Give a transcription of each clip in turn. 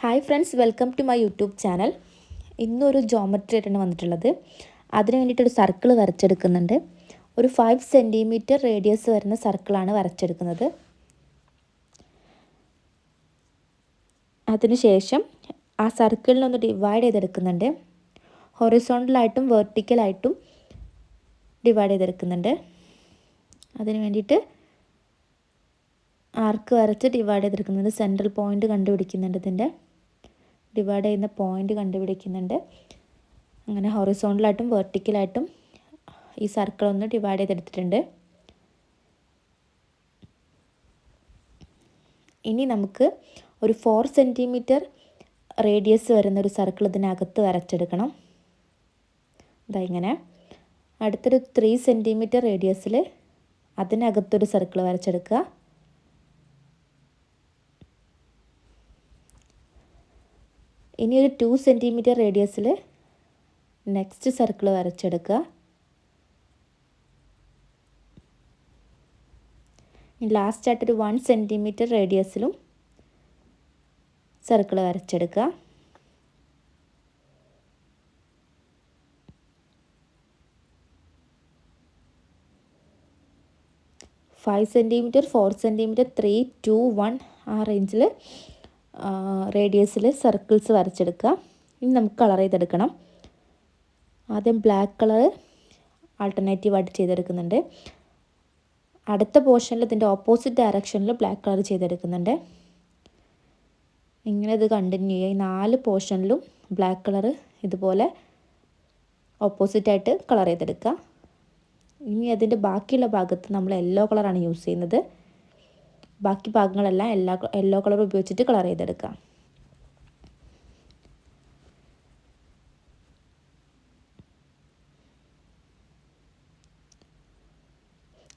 Hi friends, welcome to my YouTube channel. ഇന്നൊരു geometry ആയിട്ടാണ് വന്നിട്ടുള്ളത്. അതിന് വേണ്ടിയിട്ടൊരു സർക്കിൾ വരച്ചെടുക്കുന്നുണ്ട്. ഒരു 5 സെൻറ്റിമീറ്റർ റേഡിയസ് വരുന്ന സർക്കിളാണ് വരച്ചെടുക്കുന്നത്. അതിനുശേഷം ആ സർക്കിളിനൊന്ന് ഡിവൈഡ് ചെയ്തെടുക്കുന്നുണ്ട്. ഹൊറിസോണ്ടലായിട്ടും വെർട്ടിക്കലായിട്ടും ഡിവൈഡ് ചെയ്തെടുക്കുന്നുണ്ട്. അതിന് വേണ്ടിയിട്ട് ആർക്ക് വരച്ച് ഡിവൈഡ് ചെയ്തെടുക്കുന്നുണ്ട്. സെൻട്രൽ പോയിൻ്റ് കണ്ടുപിടിക്കുന്നുണ്ട്. ഇതിൻ്റെ ഡിവൈഡ് ചെയ്യുന്ന പോയിൻ്റ് കണ്ടുപിടിക്കുന്നുണ്ട്. അങ്ങനെ ഹൊറിസോണ്ടലായിട്ടും വെർട്ടിക്കലായിട്ടും ഈ സർക്കിൾ ഒന്ന് ഡിവൈഡ് ചെയ്തെടുത്തിട്ടുണ്ട്. ഇനി നമുക്ക് ഒരു 4 സെൻറ്റിമീറ്റർ റേഡിയസ് വരുന്നൊരു സർക്കിൾ ഇതിനകത്ത് വരച്ചെടുക്കണം. ഇങ്ങനെ അടുത്തൊരു 3 സെൻറ്റിമീറ്റർ റേഡിയസിൽ അതിനകത്തൊരു സർക്കിൾ വരച്ചെടുക്കുക. ഇനി ഒരു 2 സെൻറ്റിമീറ്റർ റേഡിയസിൽ നെക്സ്റ്റ് സർക്കിൾ വരച്ചെടുക്കുക. ലാസ്റ്റായിട്ടൊരു 1 സെൻറ്റിമീറ്റർ റേഡിയസിലും സർക്കിൾ വരച്ചെടുക്കുക. ഫൈവ് സെൻറ്റിമീറ്റർ 4 സെൻറ്റിമീറ്റർ 3, 2, 1 ആ റേഞ്ചിൽ റേഡിയസിൽ സർക്കിൾസ് വരച്ചെടുക്കുക. ഇനി നമുക്ക് കളർ ചെയ്തെടുക്കണം. ആദ്യം ബ്ലാക്ക് കളർ ആൾട്ടർനേറ്റീവായിട്ട് ചെയ്തെടുക്കുന്നുണ്ട്. അടുത്ത പോർഷനിൽ ഇതിൻ്റെ ഓപ്പോസിറ്റ് ഡയറക്ഷനിൽ ബ്ലാക്ക് കളർ ചെയ്തെടുക്കുന്നുണ്ട്. ഇങ്ങനെ ഇത് കണ്ടിന്യൂ ചെയ്യുക. ഈ 4 പോർഷനിലും ബ്ലാക്ക് കളർ ഇതുപോലെ ഓപ്പോസിറ്റായിട്ട് കളർ ചെയ്തെടുക്കുക. ഇനി അതിൻ്റെ ബാക്കിയുള്ള ഭാഗത്ത് നമ്മൾ യെല്ലോ കളറാണ് യൂസ് ചെയ്യുന്നത്. ബാക്കി ഭാഗങ്ങളെല്ലാം യെല്ലോ കളർ ഉപയോഗിച്ചിട്ട് കളർ ചെയ്തെടുക്കാം.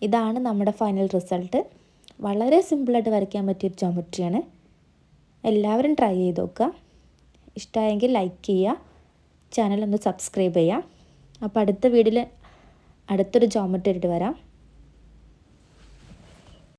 ഇതാണ് നമ്മുടെ ഫൈനൽ റിസൾട്ട്. വളരെ സിമ്പിളായിട്ട് വരയ്ക്കാൻ പറ്റിയൊരു ജോമെട്രിയാണ്. എല്ലാവരും ട്രൈ ചെയ്ത് നോക്കുക. ഇഷ്ടമായെങ്കിൽ ലൈക്ക് ചെയ്യുക, ചാനലൊന്ന് സബ്സ്ക്രൈബ് ചെയ്യുക. അപ്പോൾ അടുത്ത വീഡിയോയിൽ അടുത്തൊരു ജോമെട്രി ആയിട്ട് വരാം.